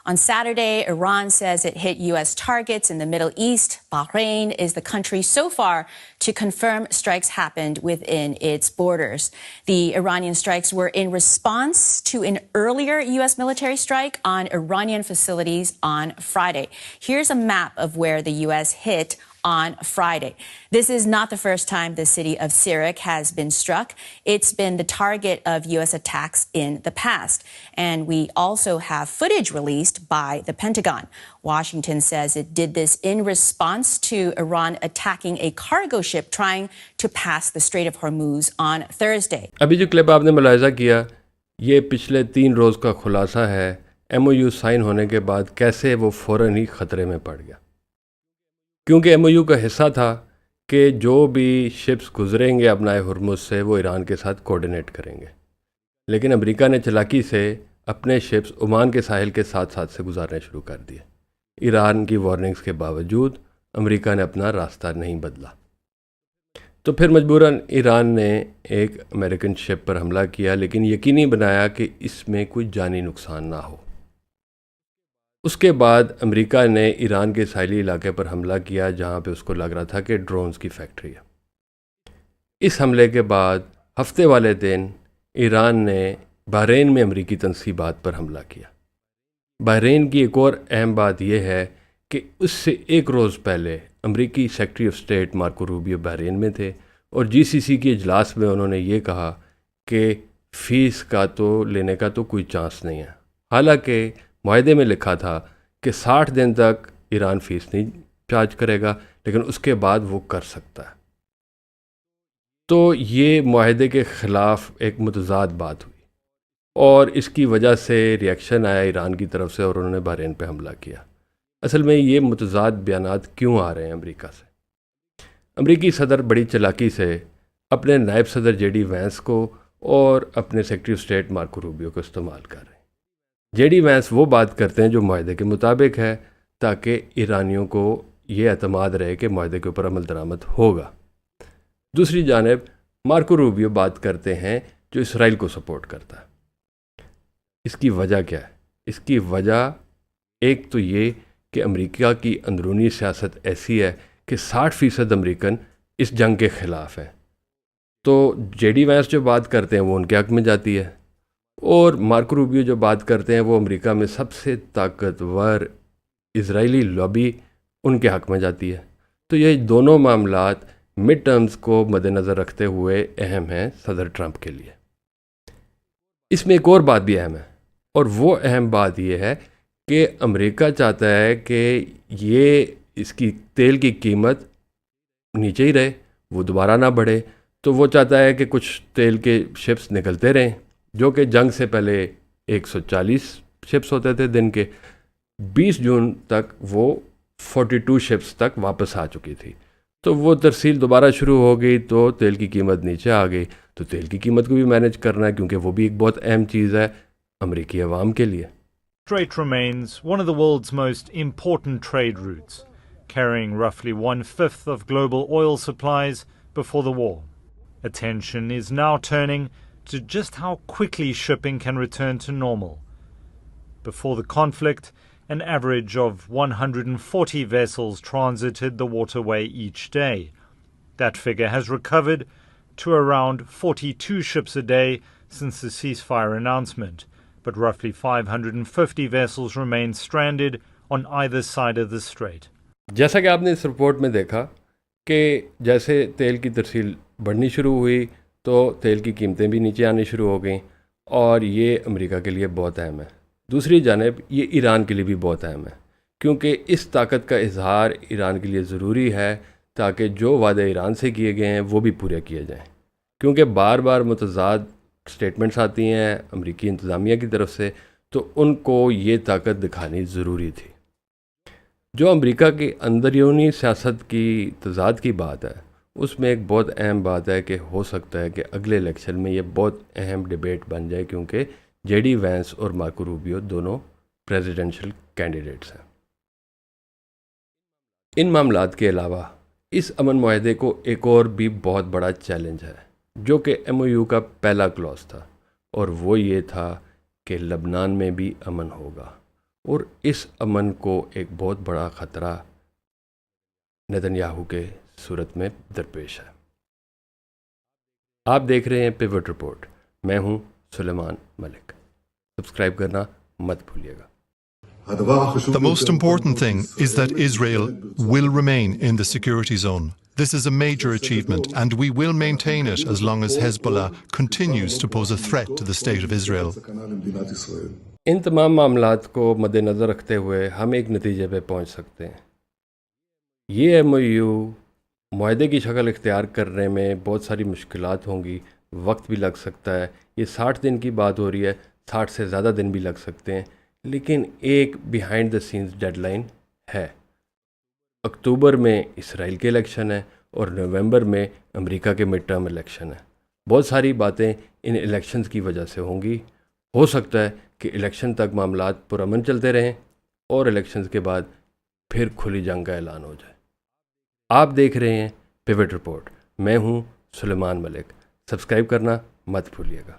On Saturday, Iran says it hit U.S. targets in the Middle East. Bahrain is the country so far to confirm strikes happened within its borders. The Iranian strikes were in response to an earlier U.S. military strike on Iranian facilities on Friday. Here's a map of where the U.S. hit on Friday. This is not the first time the city of Sirak has been struck. It's been the target of U.S. attacks in the past. And we also have footage released by the Pentagon. Washington says it did this in response to Iran attacking a cargo ship trying to pass the Strait of Hormuz on Thursday. अभी जो clip आपने मुलाहिजा किया, ये पिछले 3 रोज़ का खुलासा है MOU sign होने के बाद कैसे वो फ़ौरन ही ख़तरे में पड़ गया, क्योंकि MOU का हिस्सा था कि जो भी शिप्स गुजरेंगे अपना हुर्मुज़ से वो ईरान के साथ कोऑर्डिनेट करेंगे, लेकिन अमेरिका ने चालाकी से अपने शिप्स ओमान के साहिल के साथ साथ से गुजारने शुरू कर दिए। ईरान की वार्निंग्स के बावजूद अमेरिका ने अपना रास्ता नहीं बदला, तो फिर मजबूरन ईरान ने एक अमेरिकन शिप पर हमला किया, लेकिन यकीनी बनाया कि इसमें कोई जानी नुकसान ना हो। उसके बाद अमेरिका ने ईरान के साहिली इलाके पर हमला किया जहां पे उसको लग रहा था कि ड्रोन्स की फैक्ट्री है। इस हमले के बाद हफ्ते वाले दिन ईरान ने बहरीन में अमेरिकी तंसीबात पर हमला किया। बहरीन की एक और अहम बात यह है कि उससे एक रोज़ पहले अमेरिकी secretary of state Marco Rubio Bahrain में थे और GCC के इजलास में उन्होंने ये कहा कि फ़ीस का तो लेने का तो कोई चांस नहीं है। हालांकि मुआहदे में लिखा था कि 60 दिन तक ईरान फ़ीस नहीं चार्ज करेगा, लेकिन उसके बाद वो कर सकता है। तो ये मुआहदे के ख़िलाफ़ एक मुतज़ाद बात हुई और इसकी वजह से रिएक्शन आया ईरान की तरफ से और उन्होंने बहरीन पे हमला किया। असल में ये मुतज़ाद बयानात क्यों आ रहे हैं अमेरिका से? अमेरिकी सदर बड़ी चालाकी से अपने नायब सदर JD वैंस को और अपने secretary of state Marco Rubio को इस्तेमाल कर रहे हैं। JD वैंस वो बात करते हैं जो मुआहदे के मुताबिक है, ताकि ईरानियों को ये एतमाद रहे कि मुआहदे के ऊपर अमल दरामद होगा। दूसरी जानिब मार्को रूबियो बात करते हैं जो इसराइल को सपोर्ट करता है। इसकी वजह क्या है? इसकी वजह एक तो ये कि अमेरिका की अंदरूनी सियासत ऐसी है कि 60% अमेरिकन इस जंग के ख़िलाफ़ हैं। तो JD वैंस जो बात करते हैं वो उनके हक़ में जाती है और मार्को रूबियो जो बात करते हैं वो अमेरिका में सबसे ताकतवर इजरायली लॉबी उनके हक़ में जाती है। तो ये दोनों मामलात मिड टर्म्स को मद्देनज़र रखते हुए अहम हैं सदर ट्रंप के लिए। इसमें एक और बात भी अहम है और वो अहम बात ये है कि अमेरिका चाहता है कि ये इसकी तेल की कीमत नीचे ही रहे, वो दोबारा ना बढ़े। तो वो चाहता है कि कुछ तेल के शिप्स निकलते रहें, जो कि जंग से पहले 140 शिप्स होते थे दिन के। 20 जून तक वो 42 शिप्स तक वापस आ चुकी थी। तो वो तरसील दोबारा शुरू हो गई तो तेल की कीमत नीचे आ गई। तो तेल की कीमत को भी मैनेज करना है, क्योंकि वो भी एक बहुत अहम चीज़ है अमेरिकी अवाम के लिए। Strait remains one of the world's most important trade routes, carrying roughly 1/5 of global oil supplies before the war. Attention is now turning to just how quickly shipping can return to normal. Before the conflict, an average of 140 vessels transited the waterway each day. That figure has recovered to around 42 ships a day since the ceasefire announcement, but roughly 550 vessels remain stranded on either side of the strait. जैसा कि आपने इस report में देखा कि जैसे तेल की तरसील बढ़नी शुरू हुई तो तेल की कीमतें भी नीचे आनी शुरू हो गईं और ये अमेरिका के लिए बहुत अहम है। दूसरी जानिब ये ईरान के लिए भी बहुत अहम है, क्योंकि इस ताकत का इजहार ईरान के लिए ज़रूरी है ताकि जो वादे ईरान से किए गए हैं वो भी पूरे किए जाएं। क्योंकि बार बार मुतज़ाद स्टेटमेंट्स आती हैं अमेरिकी इंतज़ामिया की तरफ से, तो उनको ये ताकत दिखानी ज़रूरी थी। जो अमेरिका के अंदरूनी सियासत की तज़ाद की बात है, उसमें एक बहुत अहम बात है कि हो सकता है कि अगले इलेक्शन में ये बहुत अहम डिबेट बन जाए, क्योंकि JD वैंस और मार्को रूबियो दोनों प्रेसिडेंशियल कैंडिडेट्स हैं। इन मामलात के अलावा इस अमन मुआहदे को एक और भी बहुत बड़ा चैलेंज है, जो कि MOU का पहला क्लॉज था, और वो ये था कि लबनान में भी अमन होगा। اور اس امن کو ایک بہت بڑا خطرہ نیتن یاہو کے صورت میں درپیش ہے۔ آپ دیکھ رہے ہیں پیوٹ رپورٹ، میں ہوں سلیمان ملک۔ سبسکرائب کرنا مت بھولیے گا۔ The most important thing is that Israel will remain in the security zone. This is a major achievement, and we will maintain it as long as Hezbollah continues to pose a threat to the state of Israel. ان تمام معاملات کو مد نظر رکھتے ہوئے ہم ایک نتیجے پہ پہنچ سکتے ہیں۔ یہ ایم او یو معاہدے کی شکل اختیار کرنے میں بہت ساری مشکلات ہوں گی، وقت بھی لگ سکتا ہے۔ یہ 60 دن کی بات ہو رہی ہے، 60 سے زیادہ دن بھی لگ سکتے ہیں، لیکن ایک behind the scenes deadline ہے۔ اکتوبر میں اسرائیل کے الیکشن ہے اور نومبر میں امریکہ کے مڈ ٹرم الیکشن ہے۔ بہت ساری باتیں ان الیکشنز کی وجہ سے ہوں گی۔ ہو سکتا ہے کہ الیکشن تک معاملات پرامن چلتے رہیں اور الیکشنز کے بعد پھر کھلی جنگ کا اعلان ہو جائے۔ آپ دیکھ رہے ہیں پیوٹ رپورٹ، میں ہوں سلیمان ملک۔ سبسکرائب کرنا مت بھولیے گا۔